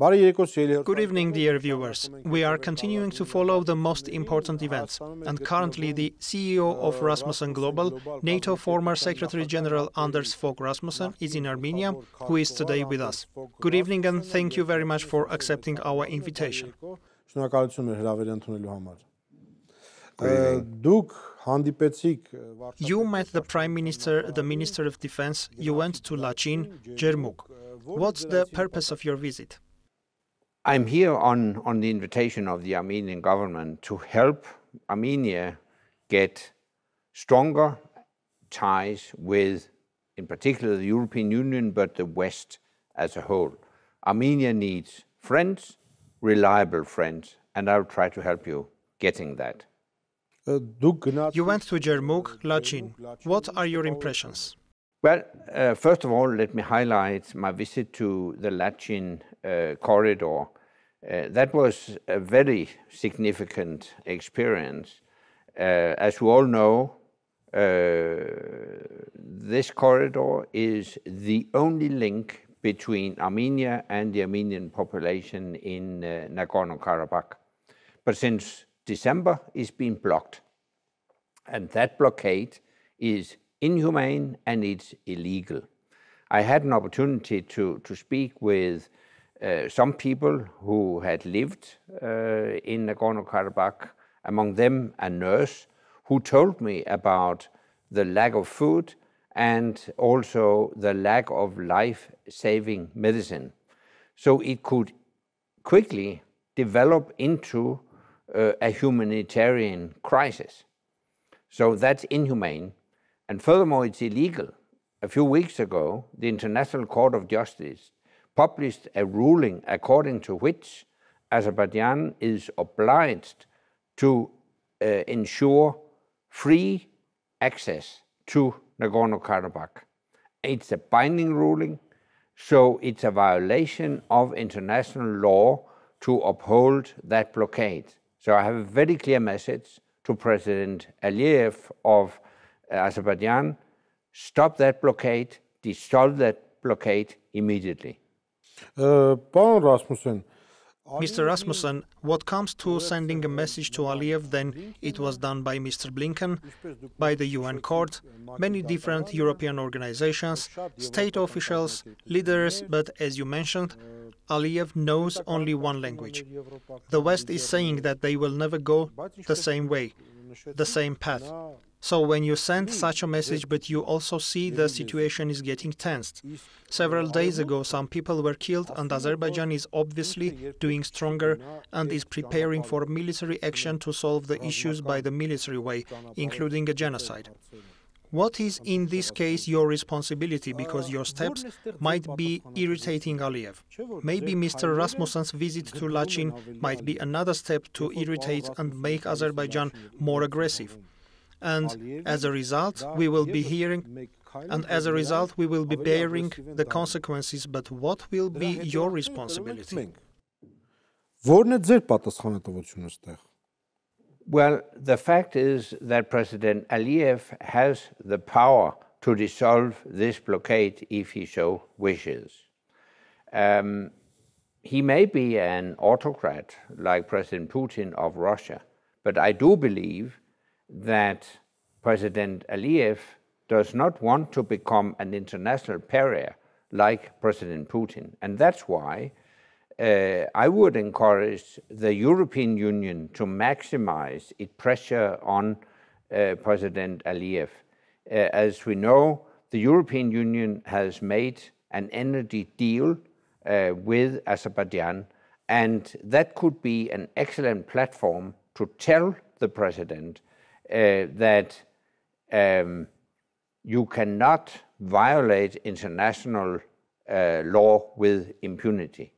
Good evening, dear viewers. We are continuing to follow the most important events, and currently the CEO of Rasmussen Global, NATO former Secretary General Anders Fogh Rasmussen, is in Armenia, who is today with us. Good evening and thank you very much for accepting our invitation. You met the Prime Minister, the Minister of Defense, you went to Lachin, Jermuk. What's the purpose of your visit? I'm here on the invitation of the Armenian government to help Armenia get stronger ties with, in particular, the European Union, but the West as a whole. Armenia needs friends, reliable friends, and I'll try to help you getting that. You went to Jermuk, Lachin. What are your impressions? Well, first of all, let me highlight my visit to the Lachin corridor. That was a very significant experience. As we all know, this corridor is the only link between Armenia and the Armenian population in Nagorno-Karabakh. But since December, it's been blocked. And that blockade is inhumane and it's illegal. I had an opportunity to speak with some people who had lived in Nagorno-Karabakh, among them a nurse who told me about the lack of food and also the lack of life-saving medicine. So it could quickly develop into a humanitarian crisis. So that's inhumane. And furthermore, it's illegal. A few weeks ago, the International Court of Justice published a ruling according to which Azerbaijan is obliged to ensure free access to Nagorno-Karabakh. It's a binding ruling, so it's a violation of international law to uphold that blockade. So I have a very clear message to President Aliyev of Azerbaijan: stop that blockade, dissolve that blockade immediately. Mr. Rasmussen, what comes to sending a message to Aliyev, then it was done by Mr. Blinken, by the UN Court, many different European organizations, state officials, leaders, but as you mentioned, Aliyev knows only one language. The West is saying that they will never go the same way, the same path. So when you send such a message, but you also see the situation is getting tensed. Several days ago, some people were killed, and Azerbaijan is obviously doing stronger and is preparing for military action to solve the issues by the military way, including a genocide. What is in this case your responsibility, because your steps might be irritating Aliyev? Maybe Mr. Rasmussen's visit to Lachin might be another step to irritate and make Azerbaijan more aggressive. And as a result, we will be bearing the consequences. But what will be your responsibility? Well, the fact is that President Aliyev has the power to dissolve this blockade if he so wishes. He may be an autocrat like President Putin of Russia, but I do believe that President Aliyev does not want to become an international pariah like President Putin. And that's why I would encourage the European Union to maximize its pressure on President Aliyev. As we know, the European Union has made an energy deal with Azerbaijan, and that could be an excellent platform to tell the president that you cannot violate international law with impunity.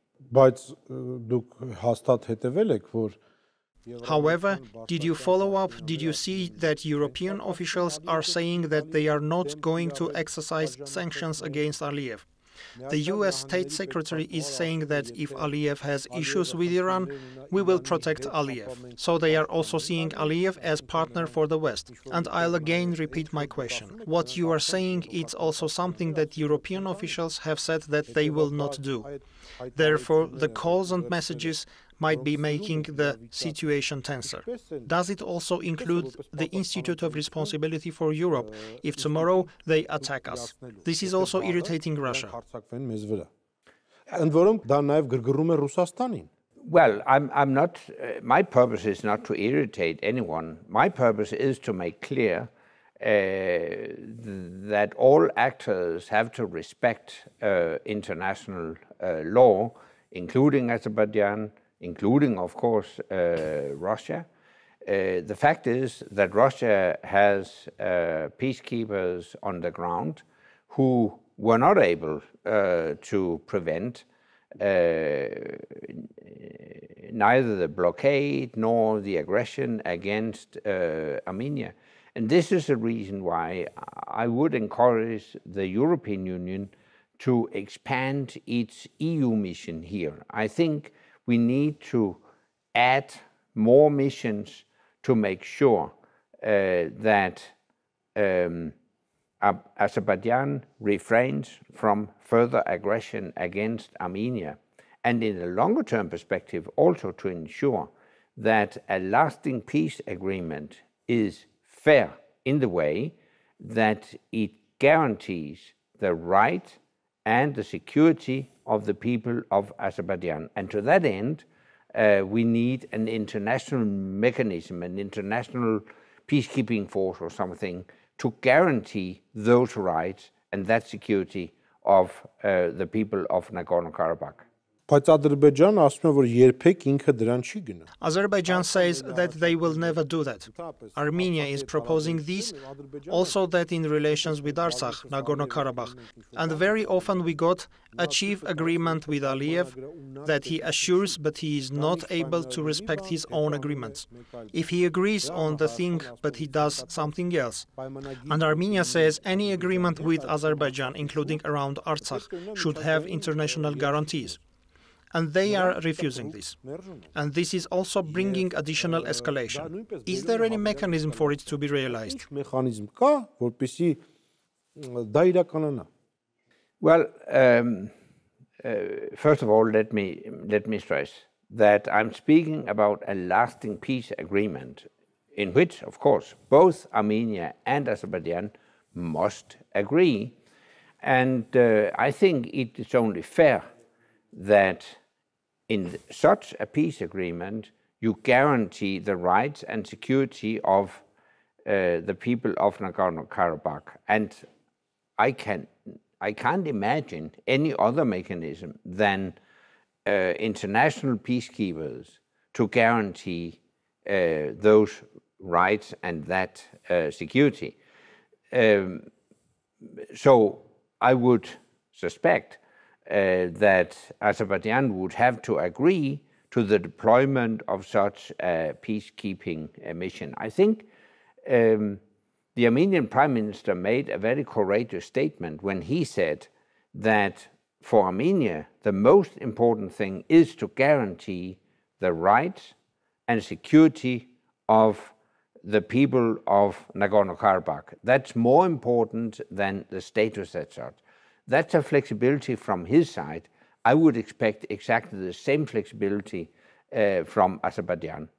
However, did you follow up? Did you see that European officials are saying that they are not going to exercise sanctions against Aliyev? The US State Secretary is saying that if Aliyev has issues with Iran, we will protect Aliyev. So they are also seeing Aliyev as partner for the West. And I'll again repeat my question. What you are saying is also something that European officials have said that they will not do. Therefore, the calls and messages might be making the situation tenser. Does it also include the Institute of Responsibility for Europe if tomorrow they attack us? This is also irritating Russia. Well, I'm not. My purpose is not to irritate anyone. My purpose is to make clear that all actors have to respect international law, including Azerbaijan, including, of course, Russia. The fact is that Russia has peacekeepers on the ground who were not able to prevent neither the blockade nor the aggression against Armenia. And this is the reason why I would encourage the European Union to expand its EU mission here. I think we need to add more missions to make sure that Azerbaijan refrains from further aggression against Armenia, and in a longer-term perspective also to ensure that a lasting peace agreement is fair in the way that it guarantees the right and the security of the people of Azerbaijan. And to that end, we need an international mechanism, an international peacekeeping force or something to guarantee those rights and that security of the people of Nagorno-Karabakh. Azerbaijan says that they will never do that. Armenia is proposing this, also that in relations with Artsakh, Nagorno-Karabakh. And very often we got achieve agreement with Aliyev that he assures but he is not able to respect his own agreements. If he agrees on the thing but he does something else. And Armenia says any agreement with Azerbaijan, including around Artsakh, should have international guarantees. And they are refusing this. And this is also bringing additional escalation. Is there any mechanism for it to be realized? Well, first of all, let me stress that I'm speaking about a lasting peace agreement in which, of course, both Armenia and Azerbaijan must agree. And I think it is only fair that in such a peace agreement, you guarantee the rights and security of the people of Nagorno-Karabakh. And I can't imagine any other mechanism than international peacekeepers to guarantee those rights and that security. So I would suspect that Azerbaijan would have to agree to the deployment of such a peacekeeping mission. I think the Armenian Prime Minister made a very courageous statement when he said that for Armenia, the most important thing is to guarantee the rights and security of the people of Nagorno-Karabakh. That's more important than the status as such. That's a flexibility from his side. I would expect exactly the same flexibility from Azerbaijan.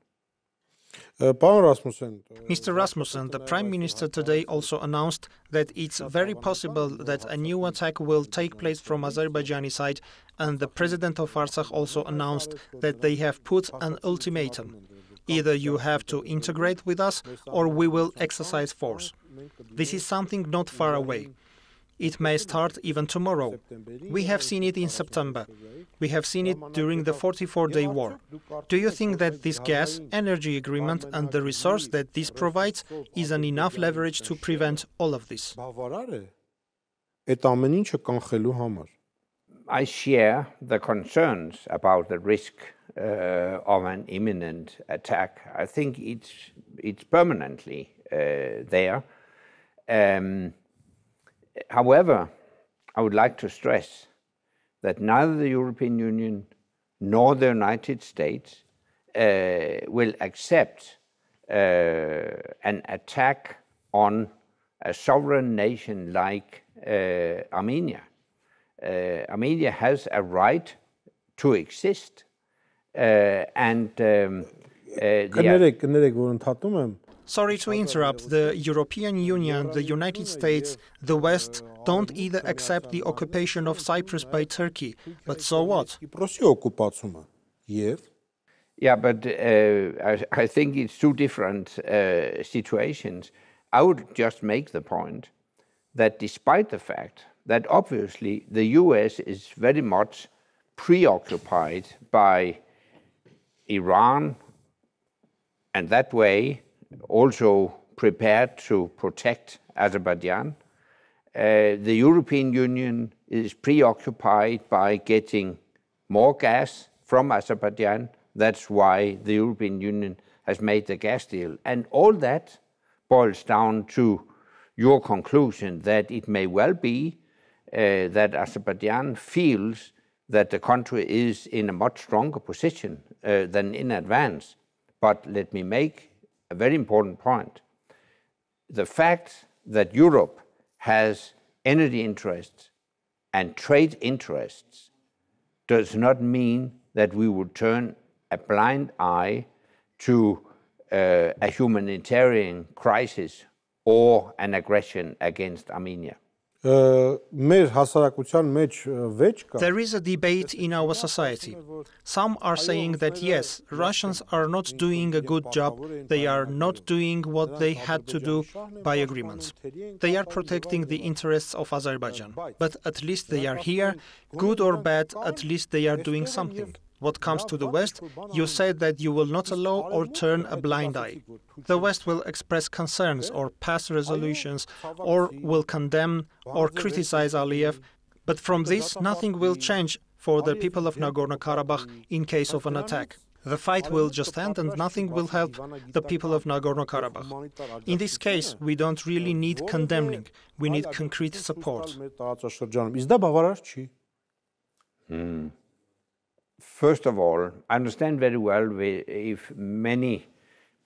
Mr. Rasmussen, the Prime Minister today also announced that it's very possible that a new attack will take place from Azerbaijani side, and the President of Artsakh also announced that they have put an ultimatum. Either you have to integrate with us or we will exercise force. This is something not far away. It may start even tomorrow. We have seen it in September. We have seen it during the 44-day war. Do you think that this gas, energy agreement and the resource that this provides is an enough leverage to prevent all of this? I share the concerns about the risk of an imminent attack. I think it's permanently there. However, I would like to stress that neither the European Union nor the United States will accept an attack on a sovereign nation like Armenia. Armenia has a right to exist, Sorry to interrupt. The European Union, the United States, the West don't either accept the occupation of Cyprus by Turkey. But so what? Yeah, but I think it's two different situations. I would just make the point that despite the fact that obviously the US is very much preoccupied by Iran, and that way also prepared to protect Azerbaijan. The European Union is preoccupied by getting more gas from Azerbaijan. That's why the European Union has made the gas deal. And all that boils down to your conclusion that it may well be that Azerbaijan feels that the country is in a much stronger position than in advance. But let me make a very important point. The fact that Europe has energy interests and trade interests does not mean that we would turn a blind eye to a humanitarian crisis or an aggression against Armenia. There is a debate in our society. Some are saying that yes, Russians are not doing a good job, they are not doing what they had to do by agreements. They are protecting the interests of Azerbaijan. But at least they are here, good or bad, at least they are doing something. What comes to the West, you said that you will not allow or turn a blind eye. The West will express concerns or pass resolutions or will condemn or criticize Aliyev, but from this nothing will change for the people of Nagorno-Karabakh in case of an attack. The fight will just end and nothing will help the people of Nagorno-Karabakh. In this case, we don't really need condemning, we need concrete support. First of all, I understand very well if many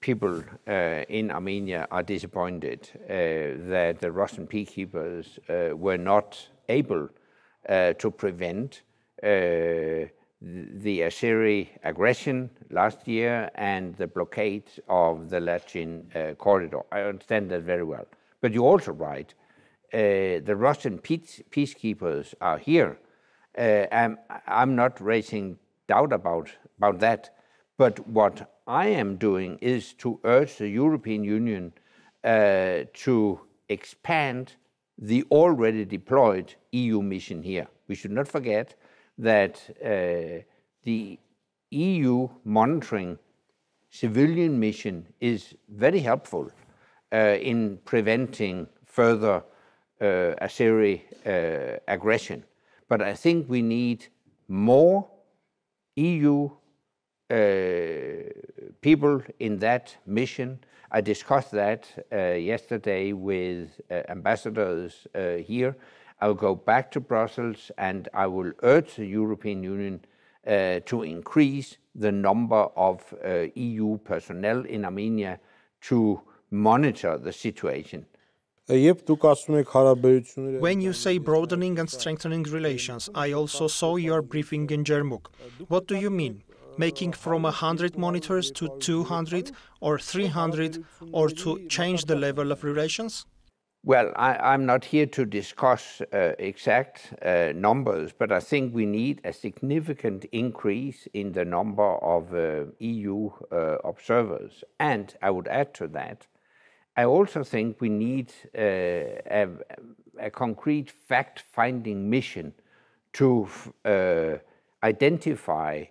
people in Armenia are disappointed that the Russian peacekeepers were not able to prevent the Azeri aggression last year and the blockade of the Lachin corridor. I understand that very well. But you're also right. The Russian peacekeepers are here. I'm not raising doubt about that, but what I am doing is to urge the European Union to expand the already deployed EU mission here. We should not forget that the EU monitoring civilian mission is very helpful in preventing further Azeri aggression. But I think we need more EU people in that mission. I discussed that yesterday with ambassadors here. I will go back to Brussels and I will urge the European Union to increase the number of EU personnel in Armenia to monitor the situation. When you say broadening and strengthening relations, I also saw your briefing in Jermuk. What do you mean? Making from 100 monitors to 200 or 300 or to change the level of relations? Well, I'm not here to discuss exact numbers, but I think we need a significant increase in the number of EU observers. And I would add to that, I also think we need a concrete fact-finding mission to identify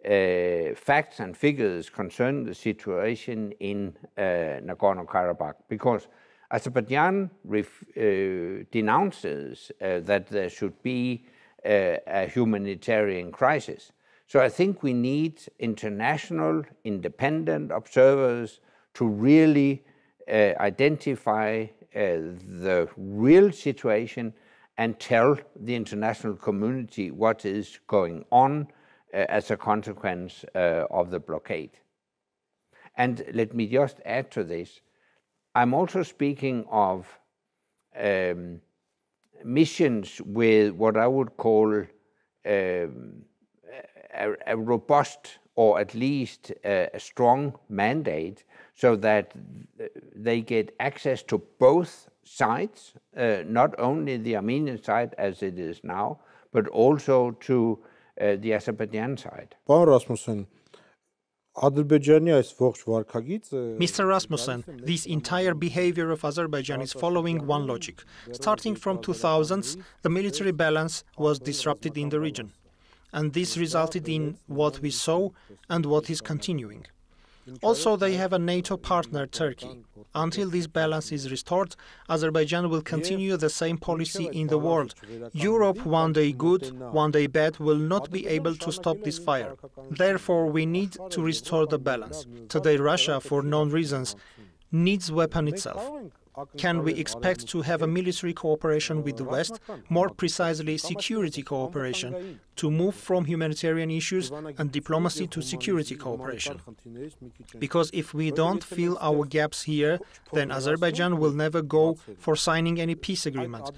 facts and figures concerning the situation in Nagorno-Karabakh, because Azerbaijan denounces that there should be a humanitarian crisis. So I think we need international independent observers to really identify the real situation and tell the international community what is going on as a consequence of the blockade. And let me just add to this, I'm also speaking of missions with what I would call a robust or at least a strong mandate so that they get access to both sides, not only the Armenian side as it is now, but also to the Azerbaijan side. Mr. Rasmussen, this entire behavior of Azerbaijan is following one logic. Starting from 2000s, the military balance was disrupted in the region. And this resulted in what we saw and what is continuing. Also, they have a NATO partner, Turkey. Until this balance is restored, Azerbaijan will continue the same policy in the world. Europe, one day good, one day bad, will not be able to stop this fire. Therefore, we need to restore the balance. Today, Russia, for known reasons, needs weapon itself. Can we expect to have a military cooperation with the West, more precisely security cooperation, to move from humanitarian issues and diplomacy to security cooperation? Because if we don't fill our gaps here, then Azerbaijan will never go for signing any peace agreement.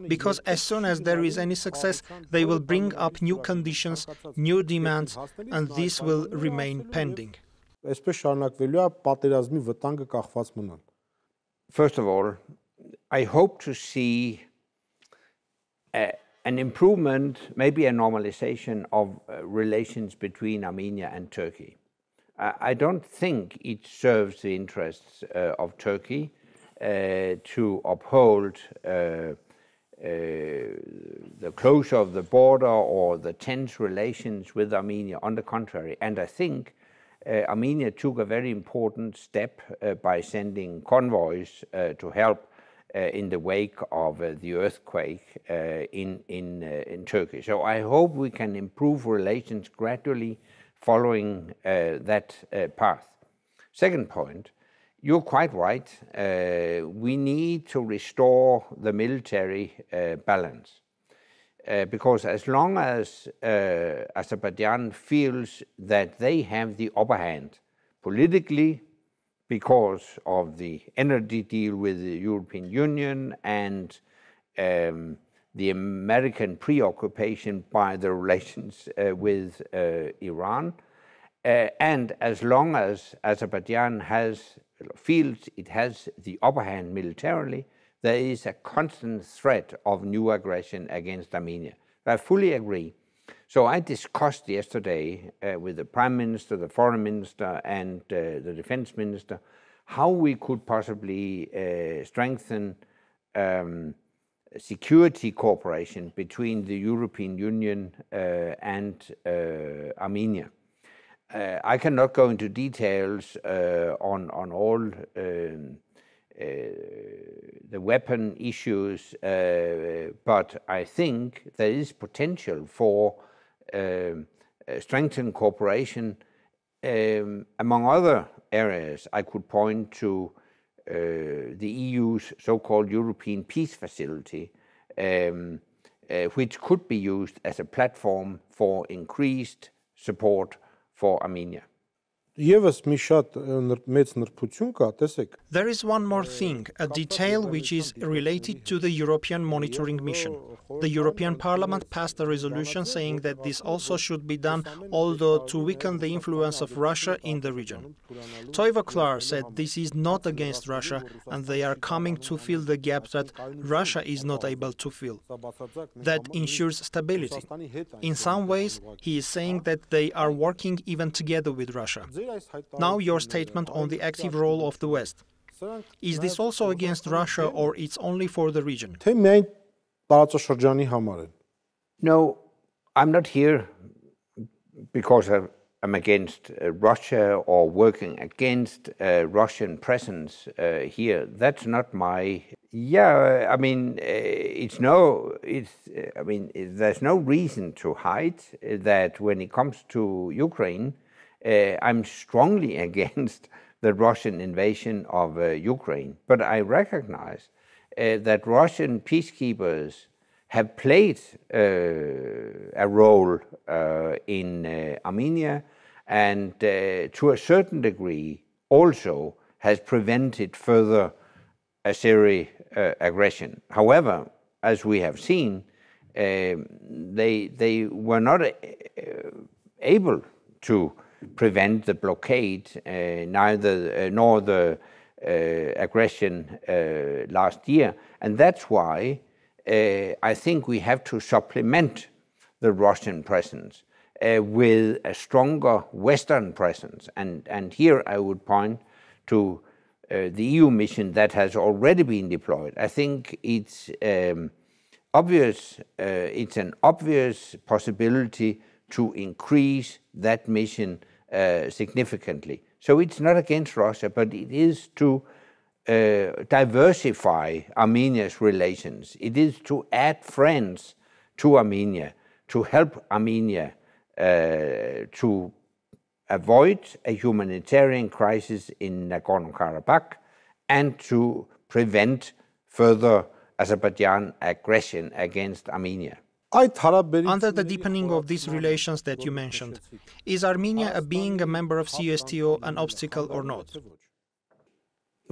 Because as soon as there is any success, they will bring up new conditions, new demands, and this will remain pending. First of all, I hope to see an improvement, maybe a normalization of relations between Armenia and Turkey. I don't think it serves the interests of Turkey to uphold the closure of the border or the tense relations with Armenia. On the contrary, and I think Armenia took a very important step by sending convoys to help in the wake of the earthquake in Turkey. So I hope we can improve relations gradually following that path. Second point, you're quite right. We need to restore the military balance. Because as long as Azerbaijan feels that they have the upper hand politically because of the energy deal with the European Union and the American preoccupation by the relations with Iran, and as long as Azerbaijan feels it has the upper hand militarily, there is a constant threat of new aggression against Armenia. I fully agree. So I discussed yesterday with the Prime Minister, the Foreign Minister, and the Defense Minister how we could possibly strengthen security cooperation between the European Union and Armenia. I cannot go into details on all the weapon issues, but I think there is potential for strengthened cooperation. Among other areas, I could point to the EU's so-called European Peace Facility, which could be used as a platform for increased support for Armenia. There is one more thing, a detail which is related to the European monitoring mission. The European Parliament passed a resolution saying that this also should be done, although to weaken the influence of Russia in the region. Toivo Klar said this is not against Russia, and they are coming to fill the gap that Russia is not able to fill. That ensures stability. In some ways, he is saying that they are working even together with Russia. Now your statement on the active role of the West. Is this also against Russia or it's only for the region? No, I'm not here because I'm against Russia or working against Russian presence here. That's not my... Yeah, I mean, there's no reason to hide that when it comes to Ukraine, I'm strongly against the Russian invasion of Ukraine, but I recognize that Russian peacekeepers have played a role in Armenia, and to a certain degree also has prevented further Azeri aggression. However, as we have seen, they were not able to prevent the blockade, nor the aggression last year, and that's why I think we have to supplement the Russian presence with a stronger Western presence, and here I would point to the EU mission that has already been deployed. I think it's obvious. It's an obvious possibility to increase that mission significantly. So it's not against Russia, but it is to diversify Armenia's relations. It is to add friends to Armenia, to help Armenia to avoid a humanitarian crisis in Nagorno-Karabakh and to prevent further Azerbaijan aggression against Armenia. Under the deepening of these relations that you mentioned, is Armenia being a member of CSTO an obstacle or not?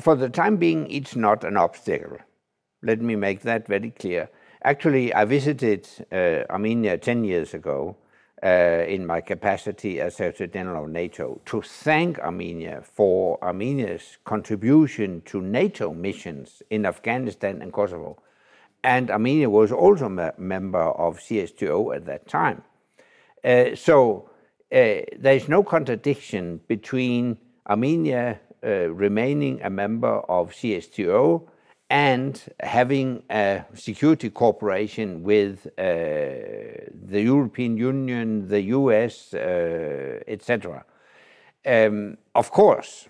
For the time being, it's not an obstacle. Let me make that very clear. Actually, I visited Armenia 10 years ago in my capacity as Secretary General of NATO to thank Armenia for Armenia's contribution to NATO missions in Afghanistan and Kosovo. And Armenia was also a member of CSTO at that time. So there is no contradiction between Armenia remaining a member of CSTO and having a security cooperation with the European Union, the US, etc. Of course,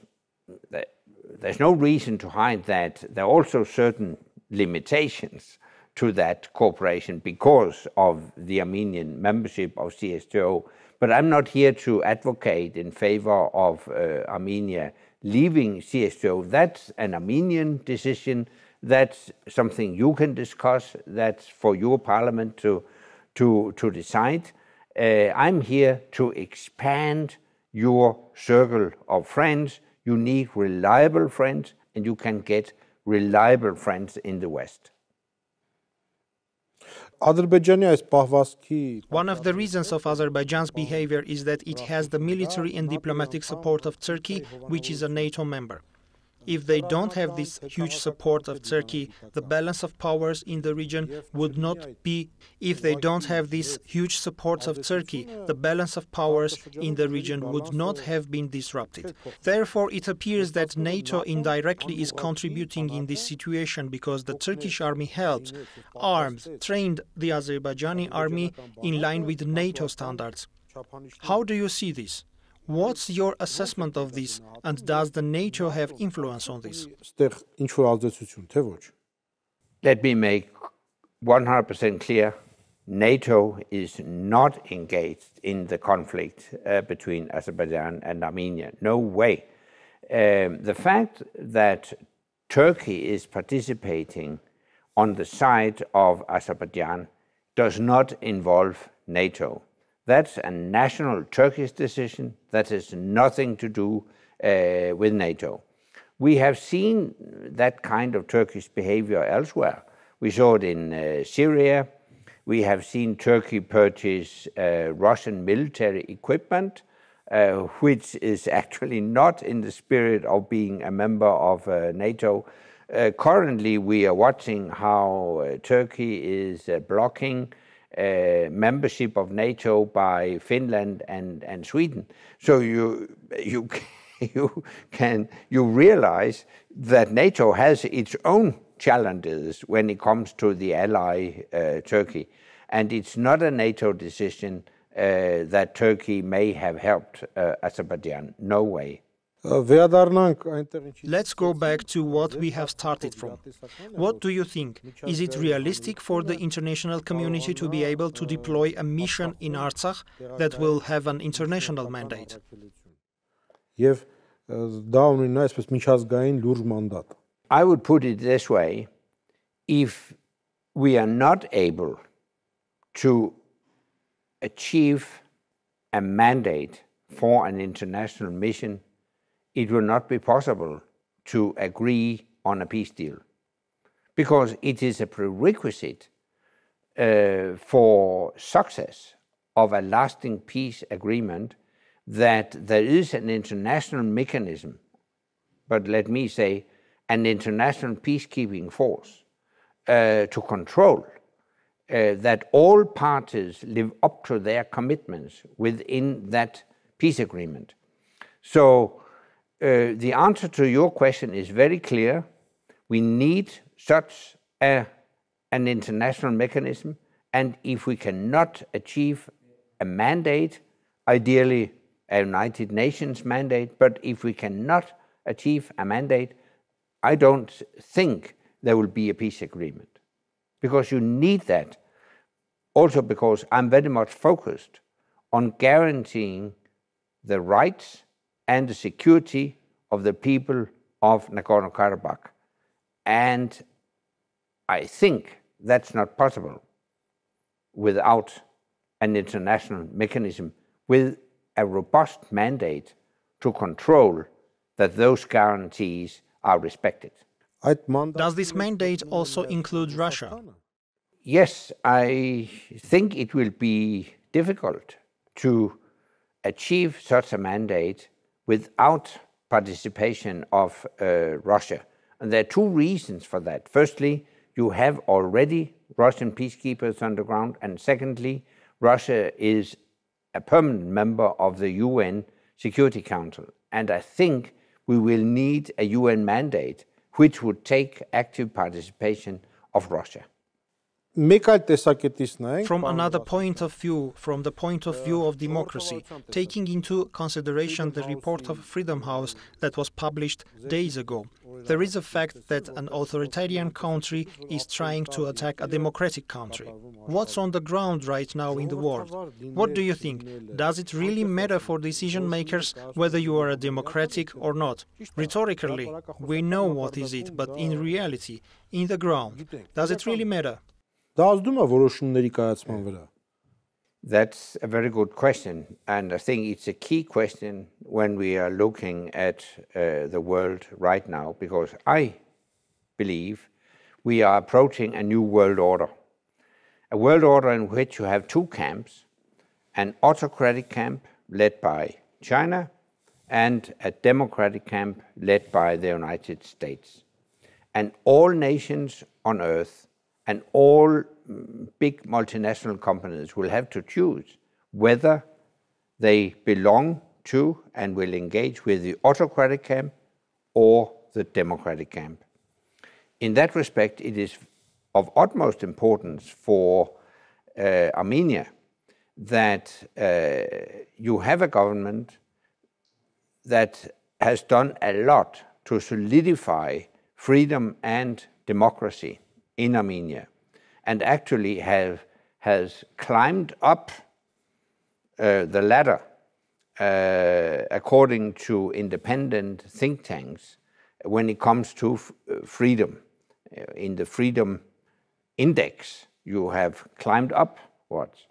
there's no reason to hide that there are also certain limitations to that cooperation because of the Armenian membership of CSTO. But I'm not here to advocate in favor of Armenia leaving CSTO. That's an Armenian decision. That's something you can discuss. That's for your parliament to decide. I'm here to expand your circle of friends. You need reliable friends, and you can get reliable friends in the West. One of the reasons of Azerbaijan's behavior is that it has the military and diplomatic support of Turkey, which is a NATO member. If they don't have this huge support of Turkey, the balance of powers in the region would not be. If they don't have this huge support of Turkey, the balance of powers in the region would not have been disrupted. Therefore, it appears that NATO indirectly is contributing in this situation because the Turkish army helped, armed, trained the Azerbaijani army in line with NATO standards. How do you see this? What's your assessment of this, and does the NATO have influence on this? Let me make 100% clear. NATO is not engaged in the conflict between Azerbaijan and Armenia. No way. The fact that Turkey is participating on the side of Azerbaijan does not involve NATO. That's a national Turkish decision that has nothing to do with NATO. We have seen that kind of Turkish behavior elsewhere. We saw it in Syria. We have seen Turkey purchase Russian military equipment, which is actually not in the spirit of being a member of NATO. Currently, we are watching how Turkey is blocking membership of NATO by Finland and Sweden. So you realize that NATO has its own challenges when it comes to the ally Turkey, and it's not a NATO decision that Turkey may have helped Azerbaijan. No way. Let's go back to what we have started from. What do you think? Is it realistic for the international community to be able to deploy a mission in Artsakh that will have an international mandate? I would put it this way. If we are not able to achieve a mandate for an international mission, it will not be possible to agree on a peace deal, because it is a prerequisite for success of a lasting peace agreement that there is an international mechanism, but let me say an international peacekeeping force to control that all parties live up to their commitments within that peace agreement. So the answer to your question is very clear. We need such an international mechanism, and if we cannot achieve a mandate, ideally a United Nations mandate, but if we cannot achieve a mandate, I don't think there will be a peace agreement, because you need that. Also because I'm very much focused on guaranteeing the rights and the security of the people of Nagorno-Karabakh. And I think that's not possible without an international mechanism with a robust mandate to control that those guarantees are respected. Does this mandate also include Russia? Yes, I think it will be difficult to achieve such a mandate without participation of Russia. And there are two reasons for that. Firstly, you have already Russian peacekeepers on the ground, and secondly, Russia is a permanent member of the UN Security Council. And I think we will need a UN mandate which would take active participation of Russia. From another point of view, from the point of view of democracy, taking into consideration the report of Freedom House that was published days ago, there is a fact that an authoritarian country is trying to attack a democratic country. What's on the ground right now in the world? What do you think? Does it really matter for decision makers whether you are a democratic or not? Rhetorically, we know what is it, but in reality, in the ground, does it really matter? That's a very good question, and I think it's a key question when we are looking at the world right now, because I believe we are approaching a new world order. A world order in which you have two camps, an autocratic camp led by China and a democratic camp led by the United States. And all nations on earth and all big multinational companies will have to choose whether they belong to and will engage with the autocratic camp or the democratic camp. In that respect, it is of utmost importance for Armenia that you have a government that has done a lot to solidify freedom and democracy in Armenia, and actually has climbed up the ladder according to independent think tanks when it comes to freedom. In the Freedom Index, you have climbed upwards.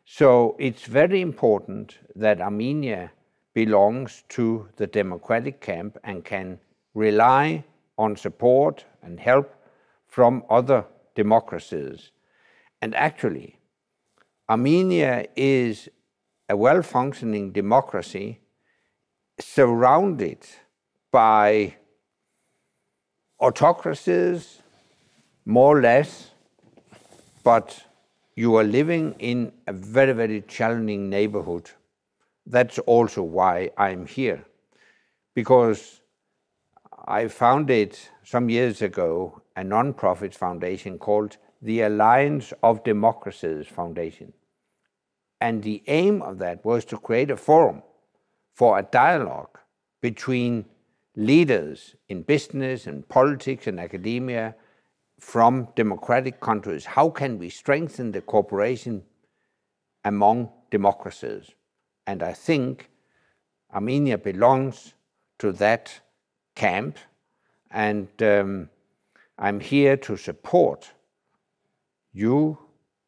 So it's very important that Armenia belongs to the democratic camp and can rely on support and help from other democracies. And actually, Armenia is a well-functioning democracy surrounded by autocracies, more or less, but you are living in a very, very challenging neighborhood. That's also why I'm here, because I founded some years ago a non-profit foundation called the Alliance of Democracies Foundation. And the aim of that was to create a forum for a dialogue between leaders in business and politics and academia from democratic countries. How can we strengthen the cooperation among democracies? And I think Armenia belongs to that camp, and I'm here to support you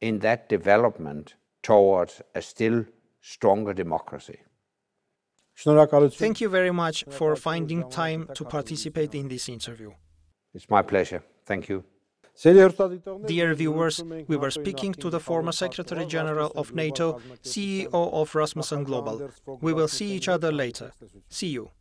in that development towards a still stronger democracy. Thank you very much for finding time to participate in this interview. It's my pleasure. Thank you. Dear viewers, we were speaking to the former Secretary General of NATO, CEO of Rasmussen Global. We will see each other later. See you.